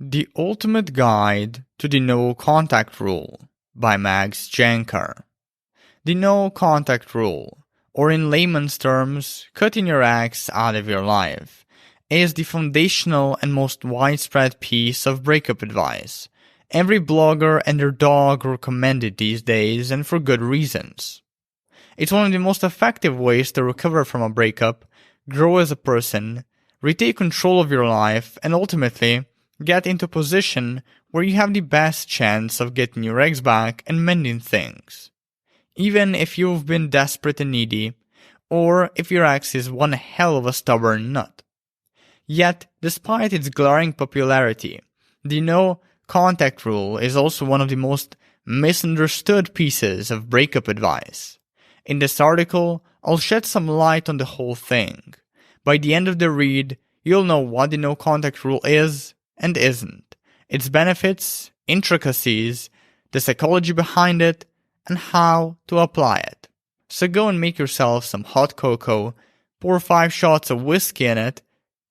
The Ultimate Guide to the No Contact Rule by Max Jancar. The No Contact Rule, or in layman's terms, cutting your ex out of your life, is the foundational and most widespread piece of breakup advice. Every blogger and their dog recommend it these days, and for good reasons. It's one of the most effective ways to recover from a breakup, grow as a person, retake control of your life, and ultimately get into a position where you have the best chance of getting your ex back and mending things. Even if you've been desperate and needy, or if your ex is one hell of a stubborn nut. Yet, despite its glaring popularity, the no contact rule is also one of the most misunderstood pieces of breakup advice. In this article, I'll shed some light on the whole thing. By the end of the read, you'll know what the no contact rule is and isn't, its benefits, intricacies, the psychology behind it, and how to apply it. So go and make yourself some hot cocoa, pour 5 shots of whiskey in it,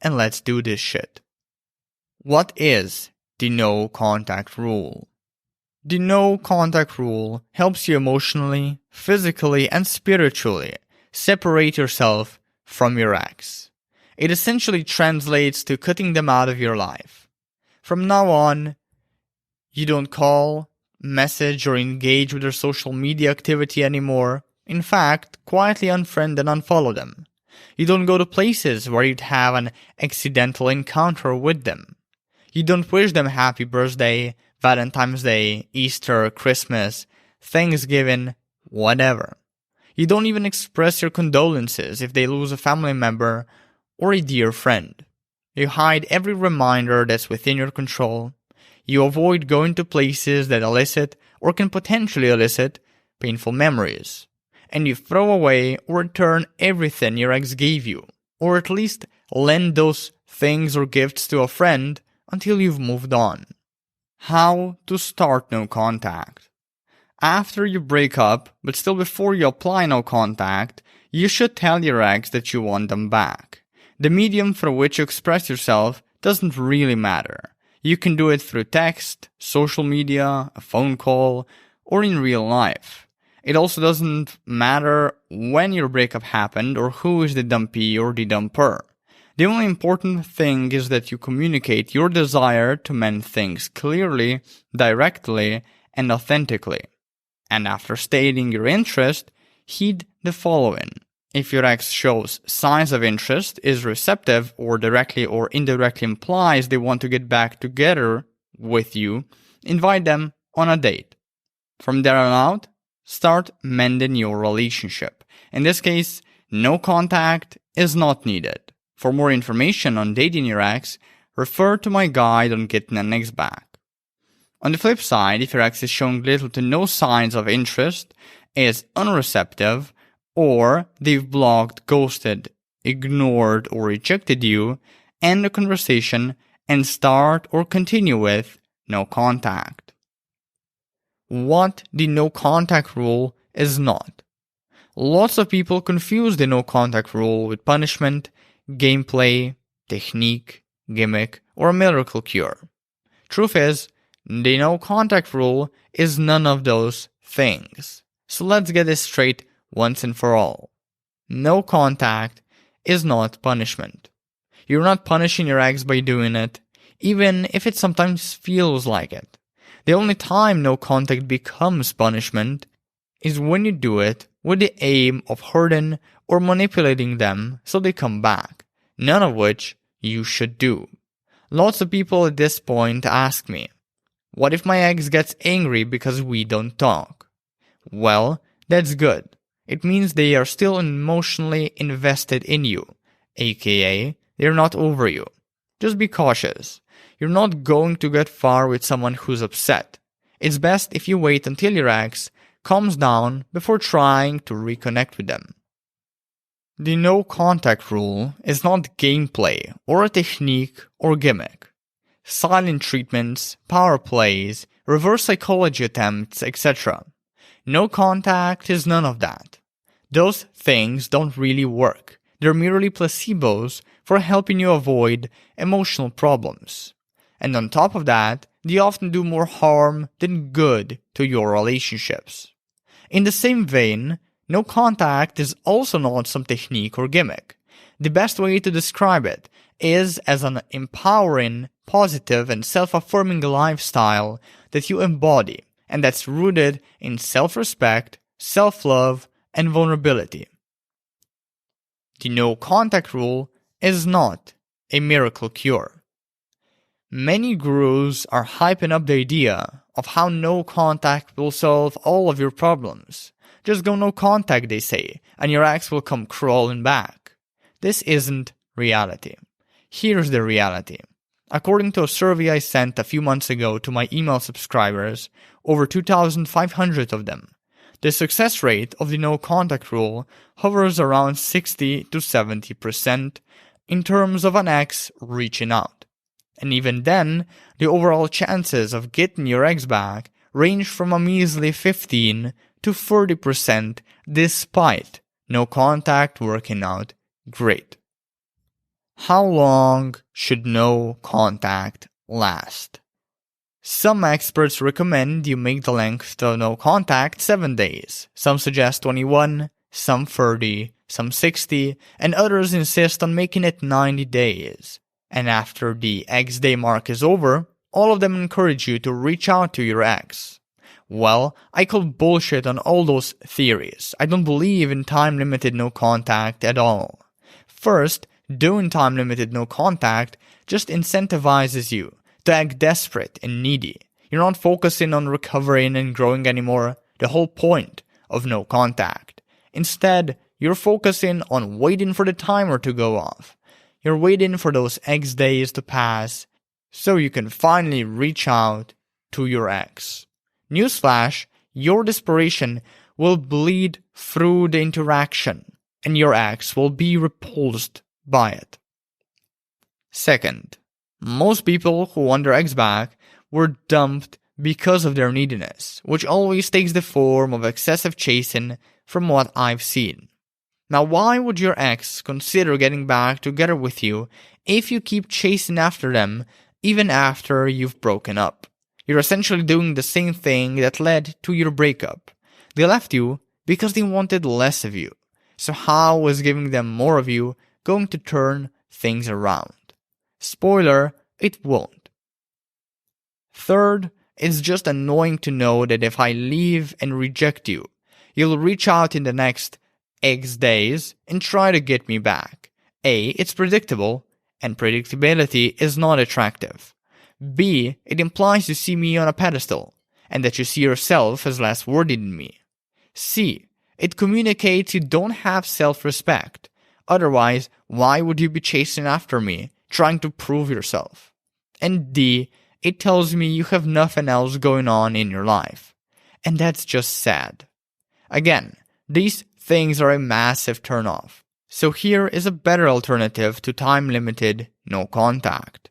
and let's do this shit. What is the no contact rule? The no contact rule helps you emotionally, physically, and spiritually separate yourself from your ex. It essentially translates to cutting them out of your life. From now on, you don't call, message, or engage with their social media activity anymore. In fact, quietly unfriend and unfollow them. You don't go to places where you'd have an accidental encounter with them. You don't wish them happy birthday, Valentine's Day, Easter, Christmas, Thanksgiving, whatever. You don't even express your condolences if they lose a family member or a dear friend. You hide every reminder that's within your control. You avoid going to places that elicit or can potentially elicit painful memories. And you throw away or return everything your ex gave you, or at least lend those things or gifts to a friend until you've moved on. How to start no contact. After you break up, but still before you apply no contact, you should tell your ex that you want them back. The medium through which you express yourself doesn't really matter. You can do it through text, social media, a phone call, or in real life. It also doesn't matter when your breakup happened or who is the dumpee or the dumper. The only important thing is that you communicate your desire to mend things clearly, directly, and authentically. And after stating your interest, heed the following. If your ex shows signs of interest, is receptive, or directly or indirectly implies they want to get back together with you, invite them on a date. From there on out, start mending your relationship. In this case, no contact is not needed. For more information on dating your ex, refer to my guide on getting an ex back. On the flip side, if your ex is showing little to no signs of interest, is unreceptive, or they've blocked, ghosted, ignored, or rejected you, end the conversation and start or continue with no contact. What the no contact rule is not. Lots of people confuse the no contact rule with punishment, gameplay, technique, gimmick, or a miracle cure. Truth is, the no contact rule is none of those things. So let's get this straight once and for all. No contact is not punishment. You're not punishing your ex by doing it, even if it sometimes feels like it. The only time no contact becomes punishment is when you do it with the aim of hurting or manipulating them so they come back, none of which you should do. Lots of people at this point ask me, what if my ex gets angry because we don't talk? Well, that's good. It means they are still emotionally invested in you, aka they're not over you. Just be cautious. You're not going to get far with someone who's upset. It's best if you wait until your ex calms down before trying to reconnect with them. The no contact rule is not gameplay or a technique or gimmick. Silent treatments, power plays, reverse psychology attempts, etc. No contact is none of that. Those things don't really work. They're merely placebos for helping you avoid emotional problems. And on top of that, they often do more harm than good to your relationships. In the same vein, no contact is also not some technique or gimmick. The best way to describe it is as an empowering, positive, and self-affirming lifestyle that you embody, and that's rooted in self-respect, self-love, and vulnerability. The no contact rule is not a miracle cure. Many gurus are hyping up the idea of how no contact will solve all of your problems. Just go no contact, they say, and your ex will come crawling back. This isn't reality. Here's the reality. According to a survey I sent a few months ago to my email subscribers, over 2,500 of them, the success rate of the no contact rule hovers around 60 to 70% in terms of an ex reaching out. And even then, the overall chances of getting your ex back range from a measly 15 to 40% despite no contact working out great. How long should no contact last? Some experts recommend you make the length of no contact 7 days. Some suggest 21, some 30, some 60, and others insist on making it 90 days. And after the X day mark is over, all of them encourage you to reach out to your ex. Well, I call bullshit on all those theories. I don't believe in time-limited no contact at all. First, doing time-limited no contact just incentivizes you to act desperate and needy. You're not focusing on recovering and growing anymore, the whole point of no contact. Instead, you're focusing on waiting for the timer to go off. You're waiting for those X days to pass so you can finally reach out to your ex. Newsflash, your desperation will bleed through the interaction, and your ex will be repulsed by it. Second, most people who want their ex back were dumped because of their neediness, which always takes the form of excessive chasing from what I've seen. Now, why would your ex consider getting back together with you if you keep chasing after them even after you've broken up? You're essentially doing the same thing that led to your breakup. They left you because they wanted less of you. So how is giving them more of you going to turn things around? Spoiler, it won't. Third, it's just annoying to know that if I leave and reject you, you'll reach out in the next X days and try to get me back. A, it's predictable, and predictability is not attractive. B, it implies you see me on a pedestal, and that you see yourself as less worthy than me. C, it communicates you don't have self-respect. Otherwise, why would you be chasing after me, trying to prove yourself? And D, it tells me you have nothing else going on in your life. And that's just sad. Again, these things are a massive turnoff. So here is a better alternative to time-limited no contact.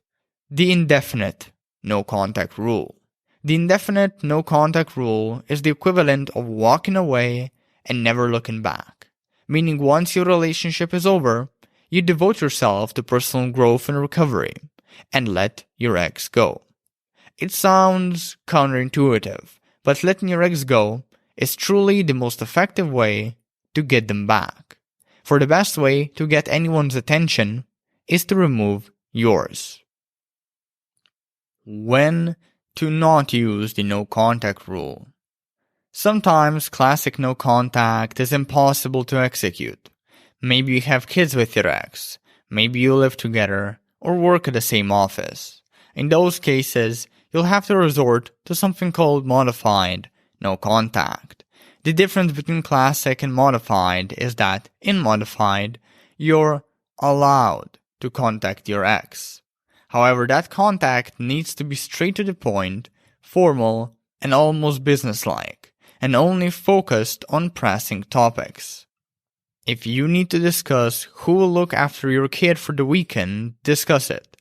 The indefinite no contact rule. The indefinite no contact rule is the equivalent of walking away and never looking back. Meaning once your relationship is over, you devote yourself to personal growth and recovery and let your ex go. It sounds counterintuitive, but letting your ex go is truly the most effective way to get them back. For the best way to get anyone's attention is to remove yours. When to not use the no contact rule. Sometimes classic no contact is impossible to execute. Maybe you have kids with your ex, maybe you live together or work at the same office. In those cases, you'll have to resort to something called modified no contact. The difference between classic and modified is that in modified, you're allowed to contact your ex. However, that contact needs to be straight to the point, formal, and almost businesslike, and only focused on pressing topics. If you need to discuss who will look after your kid for the weekend, discuss it.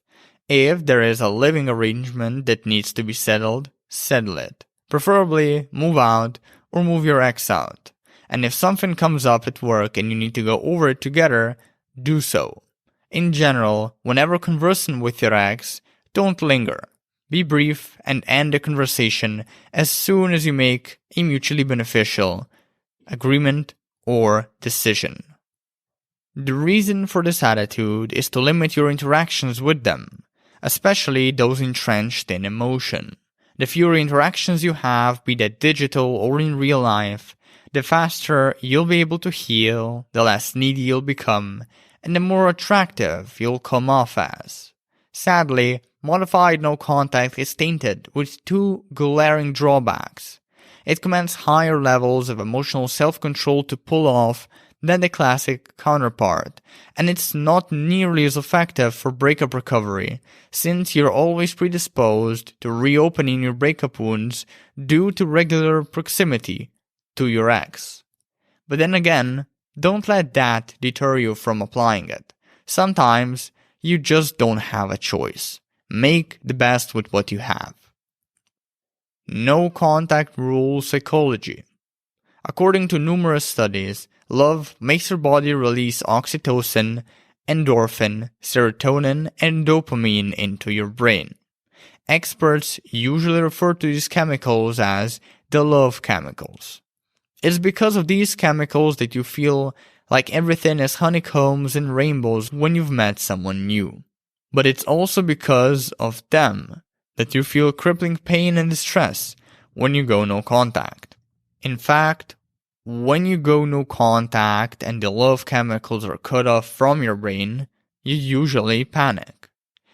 If there is a living arrangement that needs to be settled, settle it. Preferably move out or move your ex out. And if something comes up at work and you need to go over it together, do so. In general, whenever conversing with your ex, don't linger. Be brief and end the conversation as soon as you make a mutually beneficial agreement or decision. The reason for this attitude is to limit your interactions with them, especially those entrenched in emotion. The fewer interactions you have, be that digital or in real life, the faster you'll be able to heal, the less needy you'll become, and the more attractive you'll come off as. Sadly, modified no contact is tainted with two glaring drawbacks. It commands higher levels of emotional self-control to pull off than the classic counterpart, and it's not nearly as effective for breakup recovery, since you're always predisposed to reopening your breakup wounds due to regular proximity to your ex. But then again, don't let that deter you from applying it. Sometimes you just don't have a choice. Make the best with what you have. No contact rule psychology. According to numerous studies, love makes your body release oxytocin, endorphin, serotonin, and dopamine into your brain. Experts usually refer to these chemicals as the love chemicals. It's because of these chemicals that you feel like everything is honeycombs and rainbows when you've met someone new. But it's also because of them that you feel crippling pain and distress when you go no contact. In fact, when you go no contact and the love chemicals are cut off from your brain, you usually panic.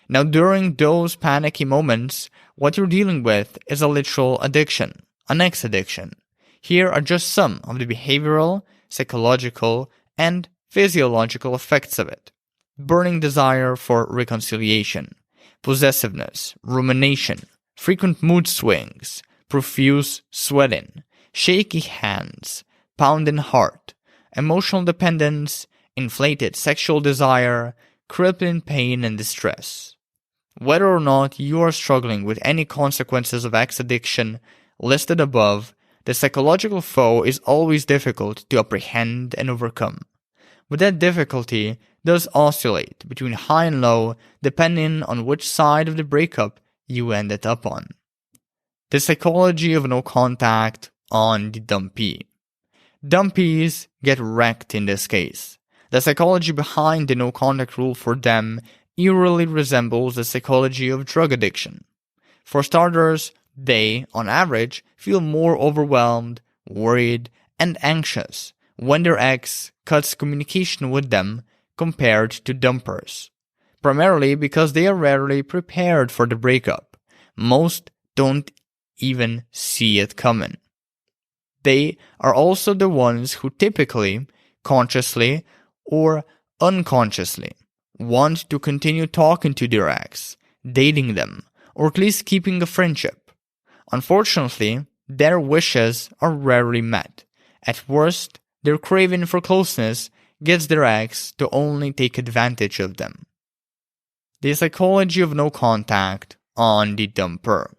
Now, during those panicky moments, what you're dealing with is a literal addiction, an ex addiction. Here are just some of the behavioral, psychological, and physiological effects of it. Burning desire for reconciliation, possessiveness, rumination, frequent mood swings, profuse sweating, shaky hands, pounding heart, emotional dependence, inflated sexual desire, crippling pain and distress. Whether or not you are struggling with any consequences of ex addiction listed above, the psychological foe is always difficult to apprehend and overcome. But that difficulty does oscillate between high and low depending on which side of the breakup you ended up on. The psychology of no contact on the dumpee. Dumpees get wrecked in this case. The psychology behind the no contact rule for them eerily resembles the psychology of drug addiction. For starters, they, on average, feel more overwhelmed, worried, and anxious when their ex cuts communication with them compared to dumpers, primarily because they are rarely prepared for the breakup. Most don't even see it coming. They are also the ones who typically, consciously or unconsciously, want to continue talking to their ex, dating them, or at least keeping a friendship. Unfortunately, their wishes are rarely met. At worst, their craving for closeness gets their ex to only take advantage of them. The psychology of no contact on the dumper.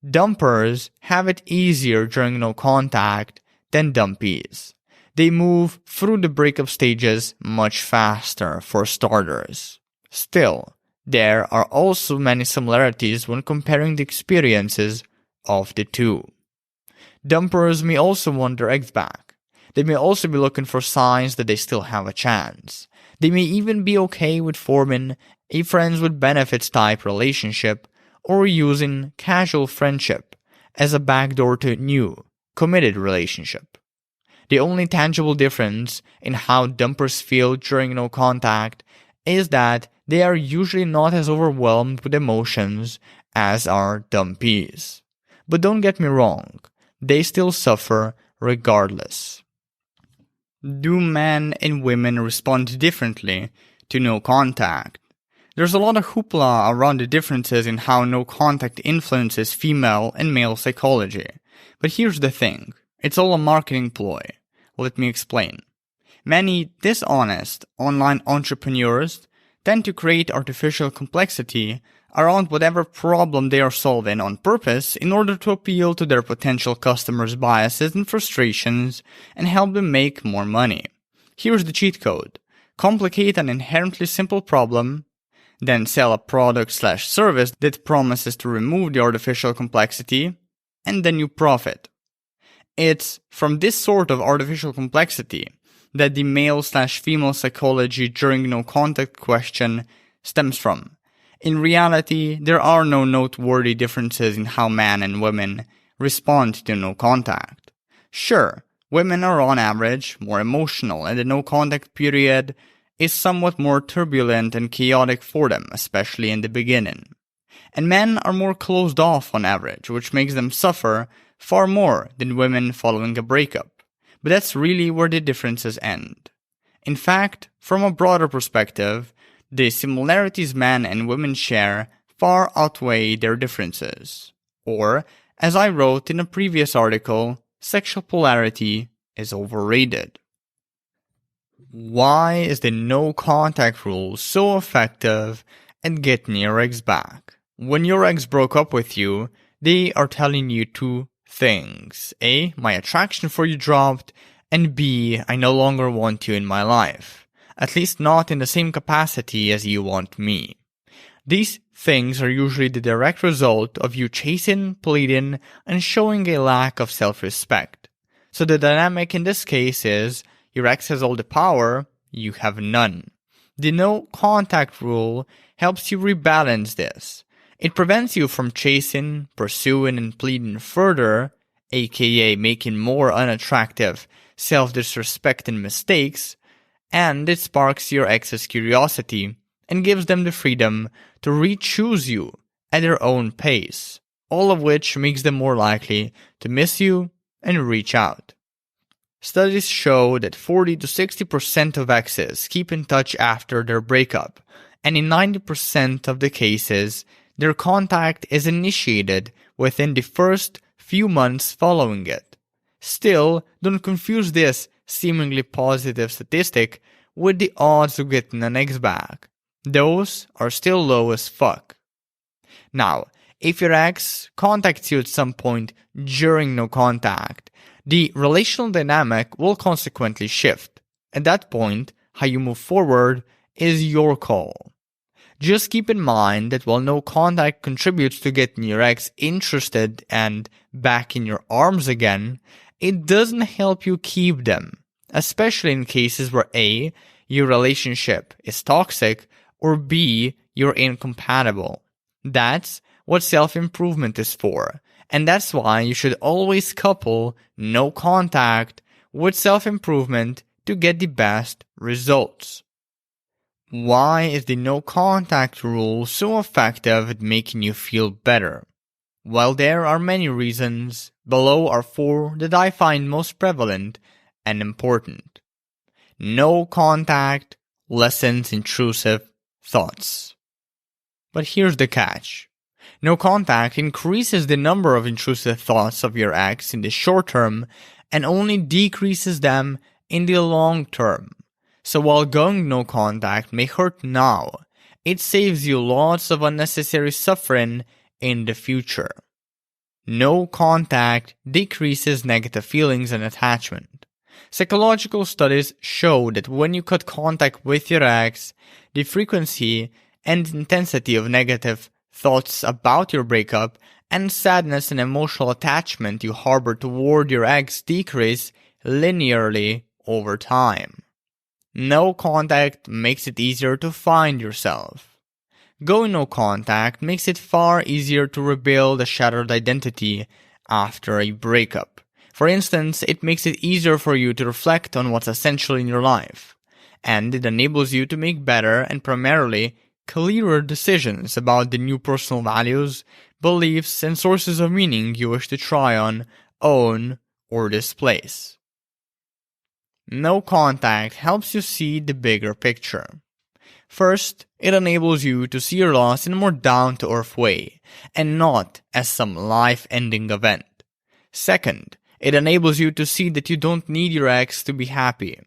Dumpers have it easier during no contact than dumpees. They move through the breakup stages much faster for starters. Still, there are also many similarities when comparing the experiences of the two. Dumpers may also want their ex back. They may also be looking for signs that they still have a chance. They may even be okay with forming a friends with benefits type relationship or using casual friendship as a backdoor to a new, committed relationship. The only tangible difference in how dumpers feel during no contact is that they are usually not as overwhelmed with emotions as are dumpees. But don't get me wrong, they still suffer regardless. Do men and women respond differently to no contact? There's a lot of hoopla around the differences in how no contact influences female and male psychology. But here's the thing, it's all a marketing ploy. Let me explain. Many dishonest online entrepreneurs tend to create artificial complexity around whatever problem they are solving on purpose in order to appeal to their potential customers' biases and frustrations and help them make more money. Here's the cheat code. Complicate an inherently simple problem, then sell a product/service that promises to remove the artificial complexity, and then you profit. It's from this sort of artificial complexity that the male/female psychology during no contact question stems from. In reality, there are no noteworthy differences in how men and women respond to no contact. Sure, women are on average more emotional, and the no contact period is somewhat more turbulent and chaotic for them, especially in the beginning. And men are more closed off on average, which makes them suffer far more than women following a breakup. But that's really where the differences end. In fact, from a broader perspective, the similarities men and women share far outweigh their differences. Or, as I wrote in a previous article, sexual polarity is overrated. Why is the no contact rule so effective at getting your ex back? When your ex broke up with you, they are telling you two things. A, my attraction for you dropped, and B, I no longer want you in my life. At least not in the same capacity as you want me. These things are usually the direct result of you chasing, pleading, and showing a lack of self-respect. So the dynamic in this case is, your ex has all the power, you have none. The no contact rule helps you rebalance this. It prevents you from chasing, pursuing, and pleading further, aka making more unattractive, self-disrespecting mistakes, and it sparks your ex's curiosity and gives them the freedom to re-choose you at their own pace, all of which makes them more likely to miss you and reach out. Studies show that 40 to 60% of exes keep in touch after their breakup, and in 90% of the cases, their contact is initiated within the first few months following it. Still, don't confuse this seemingly positive statistic with the odds of getting an ex back. Those are still low as fuck. Now, if your ex contacts you at some point during no contact, the relational dynamic will consequently shift. At that point, how you move forward is your call. Just keep in mind that while no contact contributes to getting your ex interested and back in your arms again, it doesn't help you keep them, especially in cases where A, your relationship is toxic, or B, you're incompatible. That's what self-improvement is for, and that's why you should always couple no contact with self-improvement to get the best results. Why is the no contact rule so effective at making you feel better? While there are many reasons, below are 4 that I find most prevalent and important. No contact lessens intrusive thoughts. But here's the catch. No contact increases the number of intrusive thoughts of your ex in the short term and only decreases them in the long term. So while going no contact may hurt now, it saves you lots of unnecessary suffering in the future. No contact decreases negative feelings and attachment. Psychological studies show that when you cut contact with your ex, the frequency and intensity of negative thoughts about your breakup and sadness and emotional attachment you harbor toward your ex decrease linearly over time. No contact makes it easier to find yourself. Going no contact makes it far easier to rebuild a shattered identity after a breakup. For instance, it makes it easier for you to reflect on what's essential in your life, and it enables you to make better and primarily clearer decisions about the new personal values, beliefs, and sources of meaning you wish to try on, own, or displace. No contact helps you see the bigger picture. First, it enables you to see your loss in a more down-to-earth way, and not as some life-ending event. Second, it enables you to see that you don't need your ex to be happy.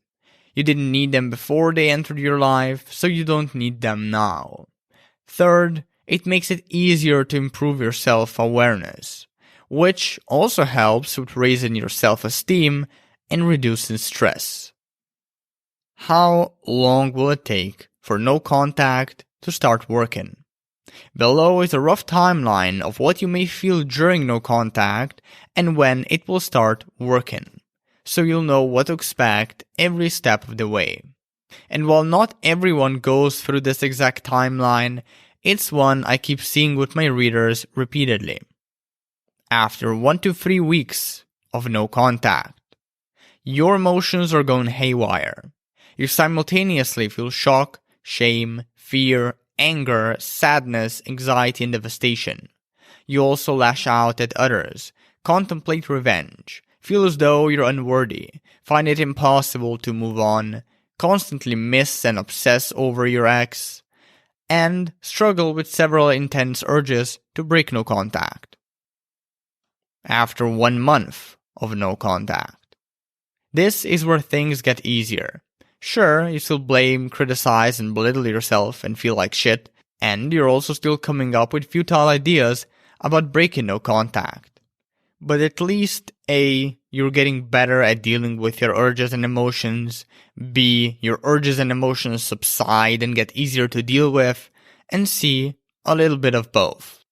You didn't need them before they entered your life, so you don't need them now. Third, it makes it easier to improve your self-awareness, which also helps with raising your self-esteem and reducing stress. How long will it take for no contact to start working. Below is a rough timeline of what you may feel during no contact and when it will start working, so you'll know what to expect every step of the way. And while not everyone goes through this exact timeline, it's one I keep seeing with my readers repeatedly. After 1 to 3 weeks of no contact, your emotions are going haywire. You simultaneously feel shock, shame, fear, anger, sadness, anxiety, and devastation. You also lash out at others, contemplate revenge, feel as though you're unworthy, find it impossible to move on, constantly miss and obsess over your ex, and struggle with several intense urges to break no contact. After 1 month of no contact, this is where things get easier. Sure, you still blame, criticize, and belittle yourself and feel like shit, and you're also still coming up with futile ideas about breaking no contact. But at least A, you're getting better at dealing with your urges and emotions, B, your urges and emotions subside and get easier to deal with, and C, a little bit of both.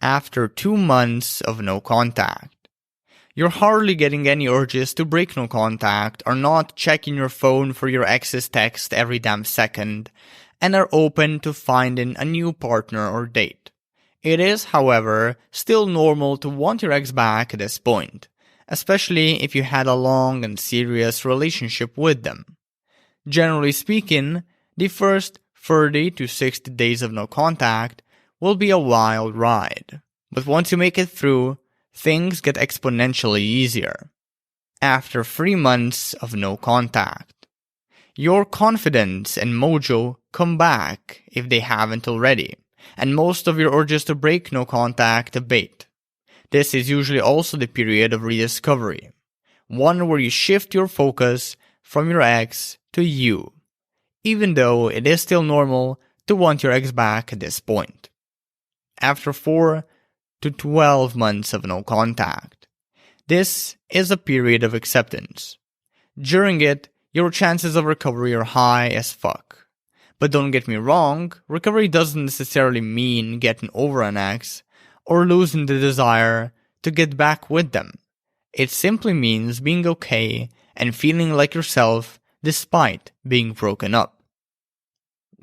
After 2 months of no contact, you're hardly getting any urges to break no contact, are not checking your phone for your ex's text every damn second, and are open to finding a new partner or date. It is, however, still normal to want your ex back at this point, especially if you had a long and serious relationship with them. Generally speaking, the first 30 to 60 days of no contact will be a wild ride, but once you make it through, things get exponentially easier. After 3 months of no contact, your confidence and mojo come back if they haven't already, and most of your urges to break no contact abate. This is usually also the period of rediscovery, one where you shift your focus from your ex to you, even though it is still normal to want your ex back at this point. After 4 to 12 months of no contact, this is a period of acceptance. During it, your chances of recovery are high as fuck. But don't get me wrong, recovery doesn't necessarily mean getting over an ex or losing the desire to get back with them. It simply means being okay and feeling like yourself despite being broken up.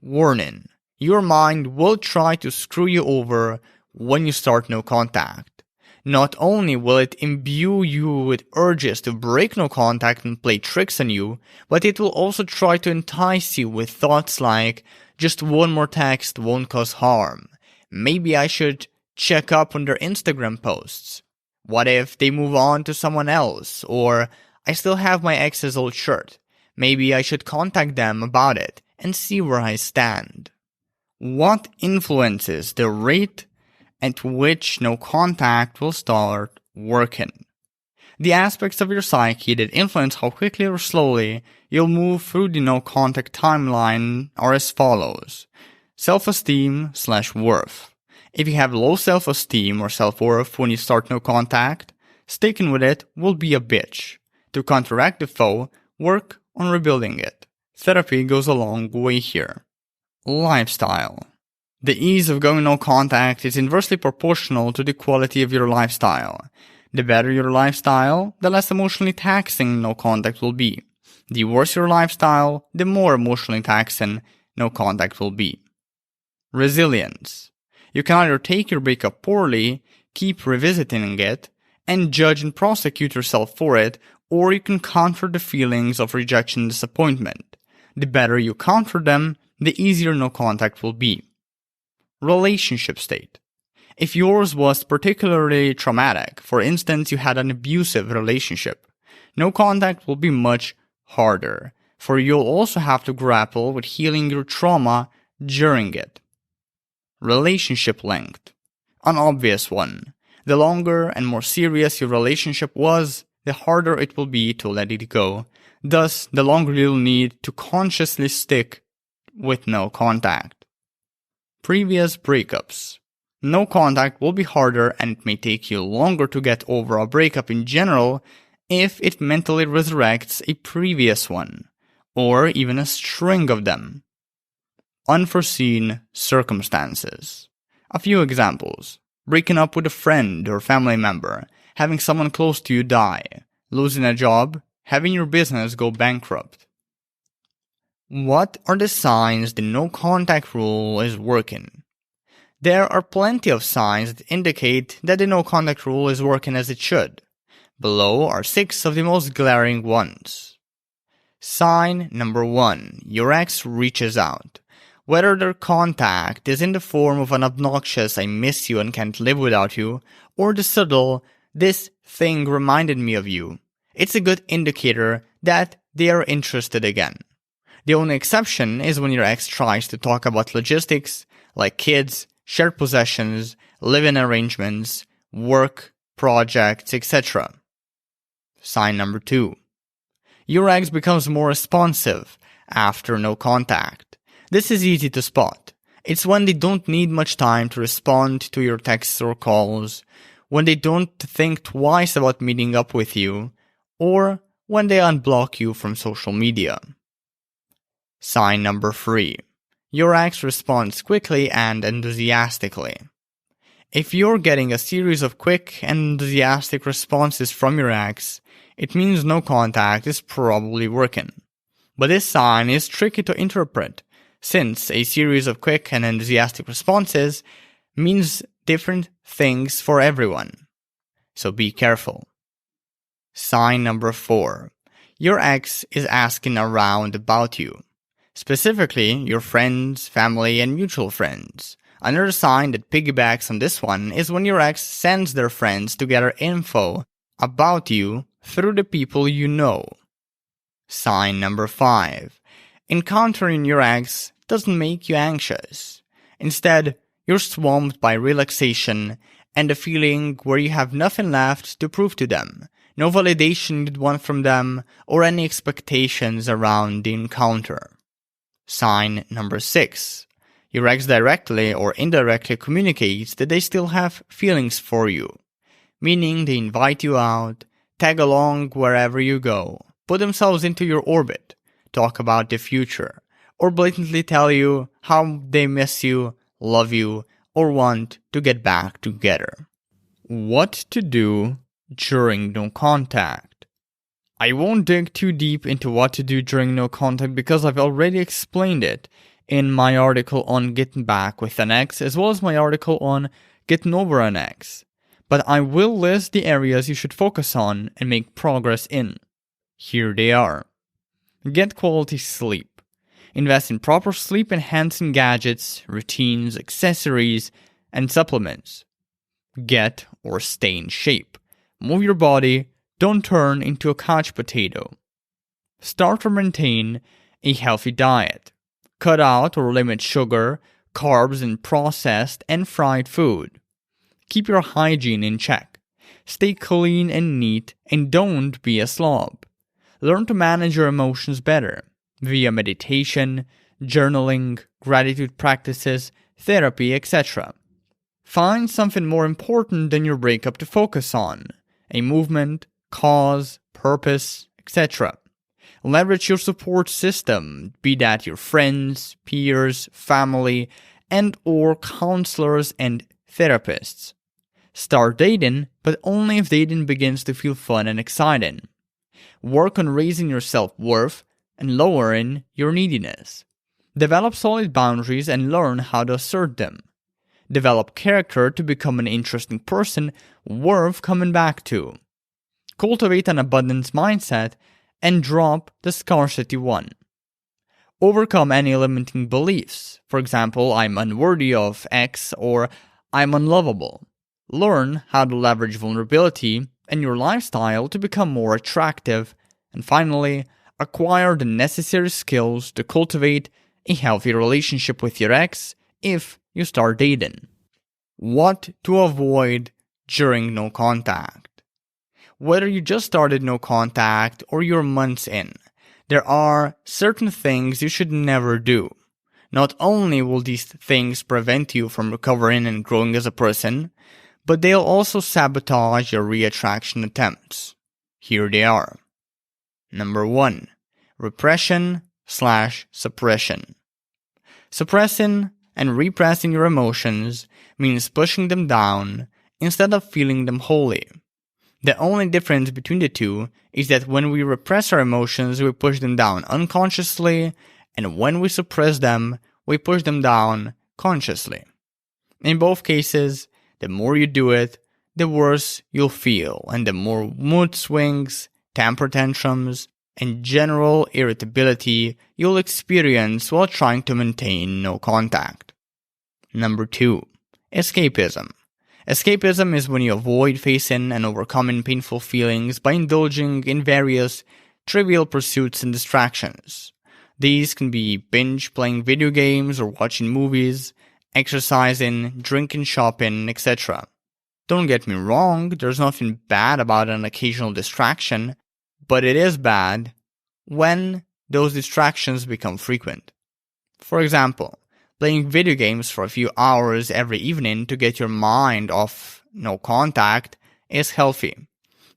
Warning: your mind will try to screw you over when you start no contact. Not only will it imbue you with urges to break no contact and play tricks on you, but it will also try to entice you with thoughts like, just one more text won't cause harm. Maybe I should check up on their Instagram posts. What if they move on to someone else? Or, I still have my ex's old shirt. Maybe I should contact them about it and see where I stand. What influences the rate at which no contact will start working? The aspects of your psyche that influence how quickly or slowly you'll move through the no contact timeline are as follows. Self-esteem/worth. If you have low self-esteem or self-worth when you start no contact, sticking with it will be a bitch. To counteract the foe, work on rebuilding it. Therapy goes a long way here. Lifestyle. The ease of going no contact is inversely proportional to the quality of your lifestyle. The better your lifestyle, the less emotionally taxing no contact will be. The worse your lifestyle, the more emotionally taxing no contact will be. Resilience. You can either take your breakup poorly, keep revisiting it, and judge and prosecute yourself for it, or you can counter the feelings of rejection and disappointment. The better you counter them, the easier no contact will be. Relationship state. If yours was particularly traumatic, for instance you had an abusive relationship, no contact will be much harder, for you'll also have to grapple with healing your trauma during it. Relationship length. An obvious one. The longer and more serious your relationship was, the harder it will be to let it go. Thus, the longer you'll need to consciously stick with no contact. Previous breakups. No contact will be harder and it may take you longer to get over a breakup in general if it mentally resurrects a previous one, or even a string of them. unforeseen circumstances. A few examples: breaking up with a friend or family member, having someone close to you die, losing a job, having your business go bankrupt. What are the signs the no contact rule is working? There are plenty of signs that indicate that the no contact rule is working as it should. Below are 6 of the most glaring ones. Sign number 1. Your ex reaches out. Whether their contact is in the form of an obnoxious "I miss you and can't live without you," or the subtle "this thing reminded me of you," it's a good indicator that they are interested again. The only exception is when your ex tries to talk about logistics, like kids, shared possessions, living arrangements, work, projects, etc. Sign number 2. Your ex becomes more responsive after no contact. This is easy to spot. It's when they don't need much time to respond to your texts or calls, when they don't think twice about meeting up with you, or when they unblock you from social media. Sign number 3. Your ex responds quickly and enthusiastically. If you're getting a series of quick and enthusiastic responses from your ex, it means no contact is probably working. But this sign is tricky to interpret, since a series of quick and enthusiastic responses means different things for everyone. So be careful. Sign number 4. Your ex is asking around about you. Specifically, your friends, family, and mutual friends. Another sign that piggybacks on this one is when your ex sends their friends to gather info about you through the people you know. Sign number 5. Encountering your ex doesn't make you anxious. Instead, you're swamped by relaxation and a feeling where you have nothing left to prove to them, no validation you'd want from them, or any expectations around the encounter. Sign number 6. Your ex directly or indirectly communicates that they still have feelings for you, meaning they invite you out, tag along wherever you go, put themselves into your orbit, talk about the future, or blatantly tell you how they miss you, love you, or want to get back together. What to do during no contact? I won't dig too deep into what to do during no contact because I've already explained it in my article on getting back with an ex, as well as my article on getting over an ex. But I will list the areas you should focus on and make progress in. Here they are. Get quality sleep. Invest in proper sleep-enhancing gadgets, routines, accessories, and supplements. Get or stay in shape. Move your body, don't turn into a couch potato. Start or maintain a healthy diet. Cut out or limit sugar, carbs, and processed and fried food. Keep your hygiene in check. Stay clean and neat, and don't be a slob. Learn to manage your emotions better via meditation, journaling, gratitude practices, therapy, etc. Find something more important than your breakup to focus on, a movement, cause, purpose, etc. Leverage your support system, be that your friends, peers, family, and or counselors and therapists. Start dating, but only if dating begins to feel fun and exciting. Work on raising your self-worth and lowering your neediness. Develop solid boundaries and learn how to assert them. Develop character to become an interesting person worth coming back to. Cultivate an abundance mindset and drop the scarcity one. Overcome any limiting beliefs. For example, I'm unworthy of X or I'm unlovable. Learn how to leverage vulnerability and your lifestyle to become more attractive. And finally, acquire the necessary skills to cultivate a healthy relationship with your ex if you start dating. What to avoid during no contact? Whether you just started no contact or you're months in, there are certain things you should never do. Not only will these things prevent you from recovering and growing as a person, but they'll also sabotage your reattraction attempts. Here they are. Number 1. Repression/suppression. Suppressing and repressing your emotions means pushing them down instead of feeling them wholly. The only difference between the two is that when we repress our emotions, we push them down unconsciously, and when we suppress them, we push them down consciously. In both cases, the more you do it, the worse you'll feel, and the more mood swings, temper tantrums, and general irritability you'll experience while trying to maintain no contact. Number 2. Escapism. Escapism is when you avoid facing and overcoming painful feelings by indulging in various trivial pursuits and distractions. These can be binge playing video games or watching movies, exercising, drinking, shopping, etc. Don't get me wrong, there's nothing bad about an occasional distraction, but it is bad when those distractions become frequent. For example, playing video games for a few hours every evening to get your mind off no contact is healthy,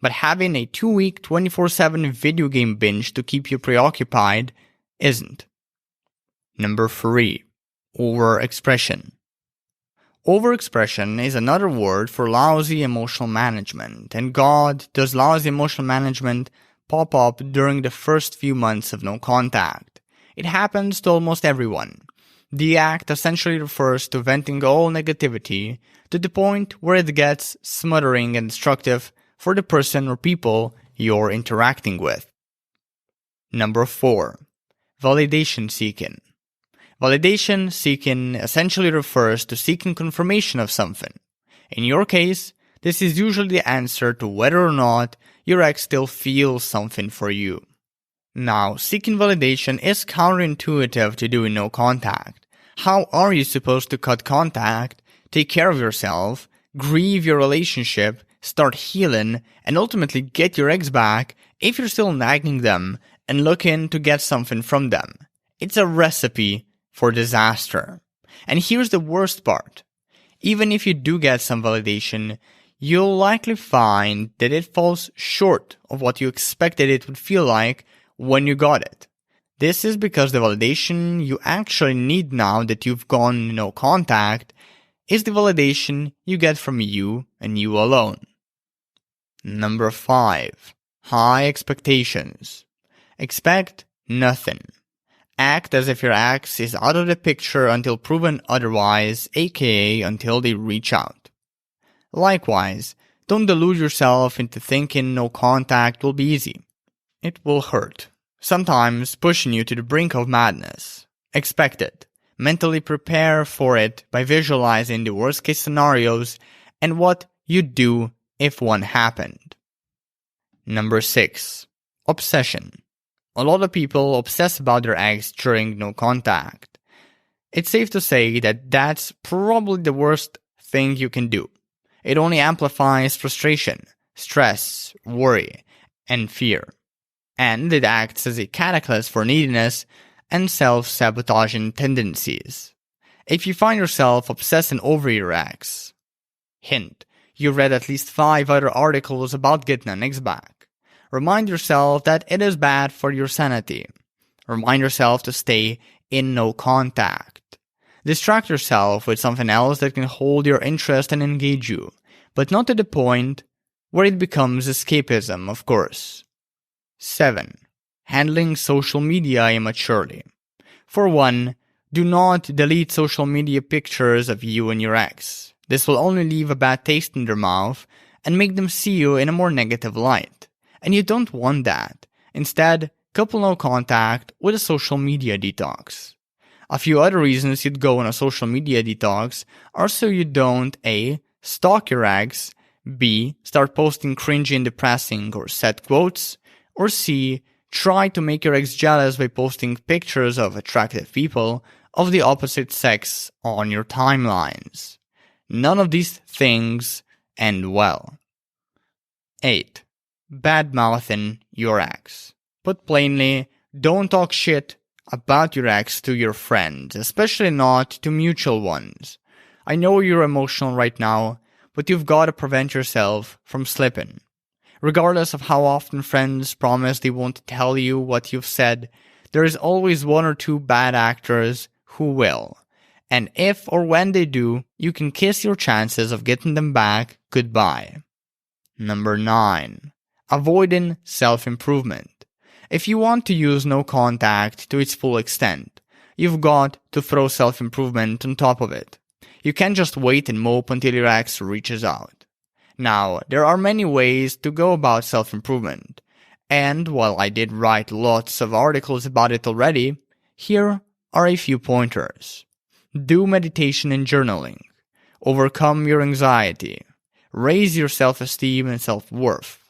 but having a 2-week 24/7 video game binge to keep you preoccupied isn't. Number 3. Overexpression. Overexpression is another word for lousy emotional management, and God, does lousy emotional management pop up during the first few months of no contact. It happens to almost everyone. The act essentially refers to venting all negativity to the point where it gets smothering and destructive for the person or people you're interacting with. Number 4. Validation seeking. Validation seeking essentially refers to seeking confirmation of something. In your case, this is usually the answer to whether or not your ex still feels something for you. Now, seeking validation is counterintuitive to doing no contact. How are you supposed to cut contact, take care of yourself, grieve your relationship, start healing, and ultimately get your ex back if you're still nagging them and looking to get something from them? It's a recipe for disaster. And here's the worst part. Even if you do get some validation, you'll likely find that it falls short of what you expected it would feel like when you got it. This is because the validation you actually need now that you've gone no contact is the validation you get from you and you alone. Number 5. High expectations. Expect nothing. Act as if your ex is out of the picture until proven otherwise, aka until they reach out. Likewise, don't delude yourself into thinking no contact will be easy. It will hurt, sometimes pushing you to the brink of madness. Expect it. Mentally prepare for it by visualizing the worst case scenarios and what you'd do if one happened. Number 6. Obsession. A lot of people obsess about their ex during no contact. It's safe to say that that's probably the worst thing you can do. It only amplifies frustration, stress, worry, and fear. And it acts as a catalyst for neediness and self-sabotaging tendencies. If you find yourself obsessing over your ex, hint, you read at least 5 other articles about getting an ex back. Remind yourself that it is bad for your sanity. Remind yourself to stay in no contact. Distract yourself with something else that can hold your interest and engage you, but not to the point where it becomes escapism, of course. 7. Handling social media immaturely. For one, do not delete social media pictures of you and your ex. This will only leave a bad taste in their mouth and make them see you in a more negative light. And you don't want that. Instead, couple no contact with a social media detox. A few other reasons you'd go on a social media detox are so you don't A. Stalk your ex, B. Start posting cringy and depressing or sad quotes, or C. Try to make your ex jealous by posting pictures of attractive people of the opposite sex on your timelines. None of these things end well. 8. Bad-mouthing your ex. Put plainly, don't talk shit about your ex to your friends, especially not to mutual ones. I know you're emotional right now, but you've got to prevent yourself from slipping. Regardless of how often friends promise they won't tell you what you've said, there is always one or two bad actors who will. And if or when they do, you can kiss your chances of getting them back goodbye. Number 9. Avoiding self-improvement. If you want to use no contact to its full extent, you've got to throw self-improvement on top of it. You can't just wait and mope until your ex reaches out. Now, there are many ways to go about self-improvement, and while I did write lots of articles about it already, here are a few pointers. Do meditation and journaling. Overcome your anxiety. Raise your self-esteem and self-worth.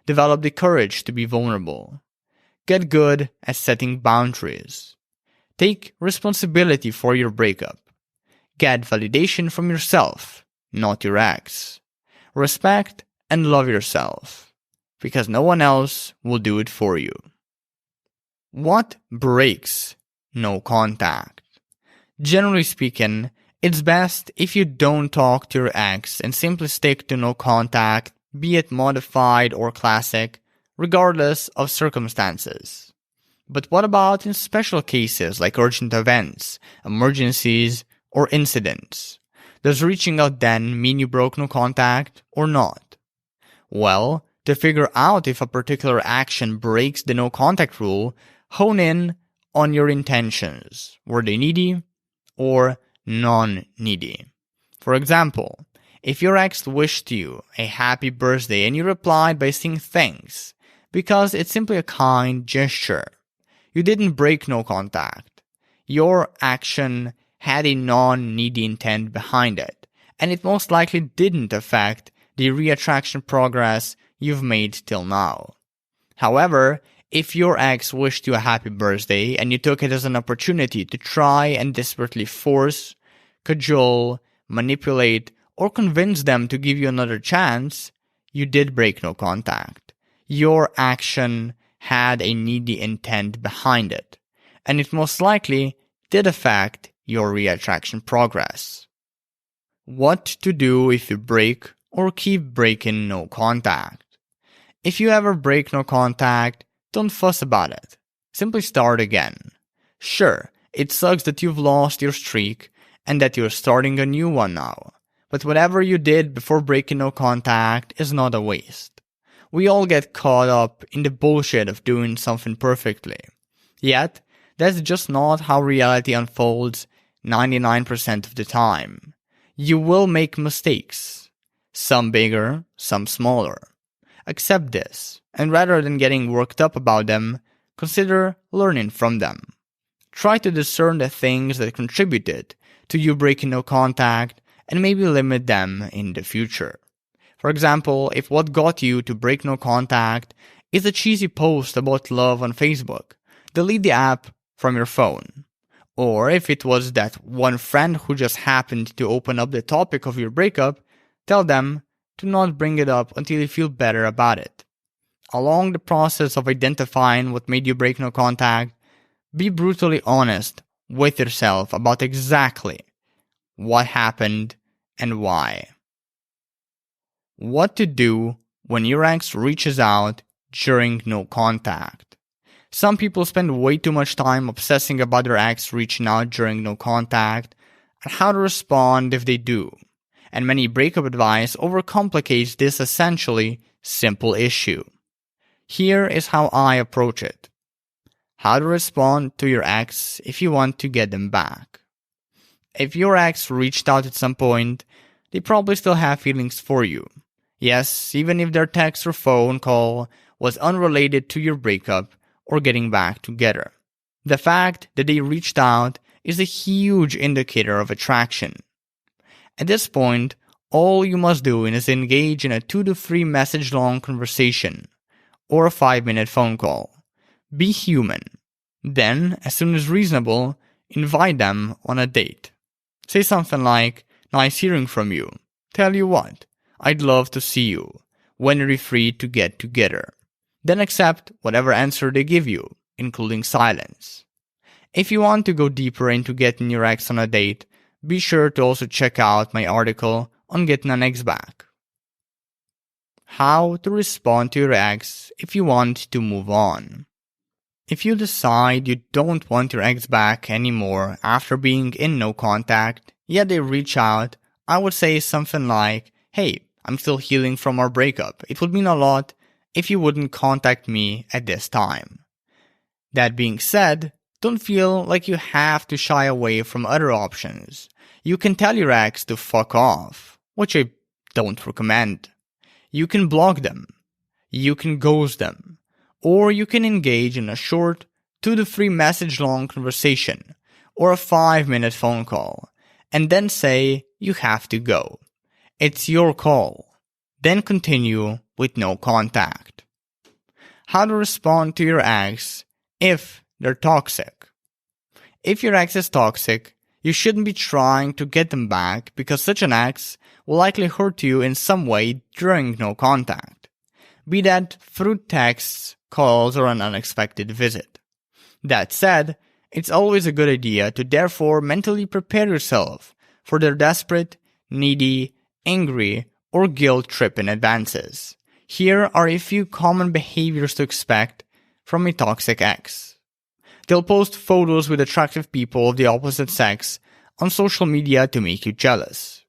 Develop the courage to be vulnerable. Get good at setting boundaries. Take responsibility for your breakup. Get validation from yourself, not your ex. Respect and love yourself, because no one else will do it for you. What breaks no contact? Generally speaking, it's best if you don't talk to your ex and simply stick to no contact, be it modified or classic, regardless of circumstances. But what about in special cases like urgent events, emergencies, or incidents? Does reaching out then mean you broke no contact or not? Well, to figure out if a particular action breaks the no contact rule, hone in on your intentions. Were they needy or non-needy? For example, if your ex wished you a happy birthday and you replied by saying thanks, because it's simply a kind gesture, you didn't break no contact. Your action had a non-needy intent behind it, and it most likely didn't affect the reattraction progress you've made till now. However, if your ex wished you a happy birthday and you took it as an opportunity to try and desperately force, cajole, manipulate, or convince them to give you another chance, you did break no contact. Your action had a needy intent behind it, and it most likely did affect your reattraction progress. What to do if you break or keep breaking no contact? If you ever break no contact, don't fuss about it. Simply start again. Sure, it sucks that you've lost your streak and that you're starting a new one now, but whatever you did before breaking no contact is not a waste. We all get caught up in the bullshit of doing something perfectly. Yet, that's just not how reality unfolds 99% of the time. You will make mistakes. Some bigger, some smaller. Accept this, and rather than getting worked up about them, consider learning from them. Try to discern the things that contributed to you breaking no contact and maybe limit them in the future. For example, if what got you to break no contact is a cheesy post about love on Facebook, delete the app from your phone. Or if it was that one friend who just happened to open up the topic of your breakup, tell them to not bring it up until you feel better about it. Along the process of identifying what made you break no contact, be brutally honest with yourself about exactly what happened and why. What to do when your ex reaches out during no contact. Some people spend way too much time obsessing about their ex reaching out during no contact and how to respond if they do. And many breakup advice overcomplicates this essentially simple issue. Here is how I approach it. How to respond to your ex if you want to get them back. If your ex reached out at some point, they probably still have feelings for you. Yes, even if their text or phone call was unrelated to your breakup or getting back together. The fact that they reached out is a huge indicator of attraction. At this point, all you must do is engage in a 2 to 3 message long conversation or a 5-minute phone call. Be human. Then, as soon as reasonable, invite them on a date. Say something like, "Nice hearing from you. Tell you what, I'd love to see you. When are you free to get together?" Then accept whatever answer they give you, including silence. If you want to go deeper into getting your ex on a date, be sure to also check out my article on getting an ex back. How to respond to your ex if you want to move on. If you decide you don't want your ex back anymore after being in no contact, yet they reach out, I would say something like, "Hey, I'm still healing from our breakup. It would mean a lot if you wouldn't contact me at this time." That being said, don't feel like you have to shy away from other options. You can tell your ex to fuck off, which I don't recommend. You can block them. You can ghost them. Or you can engage in a short 2 to 3 message long conversation or a 5-minute phone call and then say you have to go. It's your call. Then continue with no contact. How to respond to your ex if they're toxic. If your ex is toxic, you shouldn't be trying to get them back because such an ex will likely hurt you in some way during no contact, be that through texts, calls, or an unexpected visit. That said, it's always a good idea to therefore mentally prepare yourself for their desperate, needy, angry, or guilt-tripping advances. Here are a few common behaviors to expect from a toxic ex. They'll post photos with attractive people of the opposite sex on social media to make you jealous.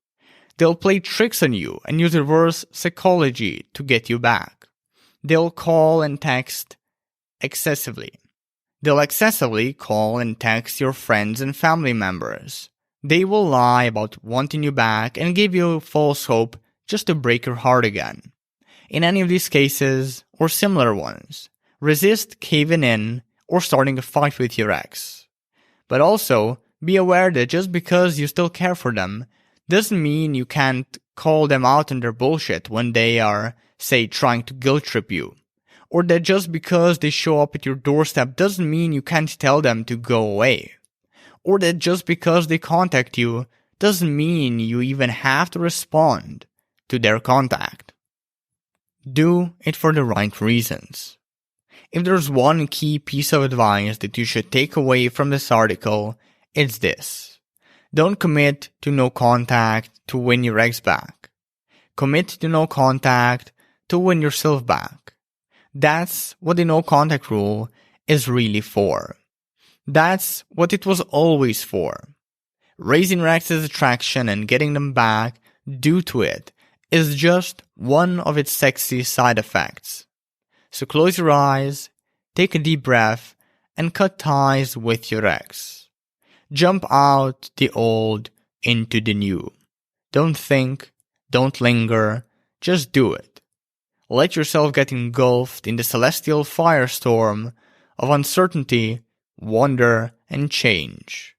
They'll play tricks on you and use reverse psychology to get you back. They'll call and text excessively. They'll excessively call and text your friends and family members. They will lie about wanting you back and give you false hope just to break your heart again. In any of these cases, or similar ones, resist caving in or starting a fight with your ex. But also, be aware that just because you still care for them, doesn't mean you can't call them out on their bullshit when they are, say, trying to guilt trip you. Or that just because they show up at your doorstep doesn't mean you can't tell them to go away. Or that just because they contact you doesn't mean you even have to respond to their contact. Do it for the right reasons. If there's one key piece of advice that you should take away from this article, it's this. Don't commit to no contact to win your ex back. Commit to no contact to win yourself back. That's what the no contact rule is really for. That's what it was always for. Raising your ex's attraction and getting them back due to it is just one of its sexy side effects. So close your eyes, take a deep breath, and cut ties with your ex. Jump out the old into the new. Don't think, don't linger, just do it. Let yourself get engulfed in the celestial firestorm of uncertainty, wonder, and change.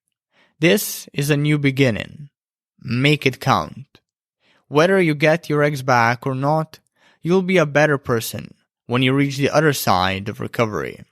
This is a new beginning. Make it count. Whether you get your ex back or not, you'll be a better person when you reach the other side of recovery.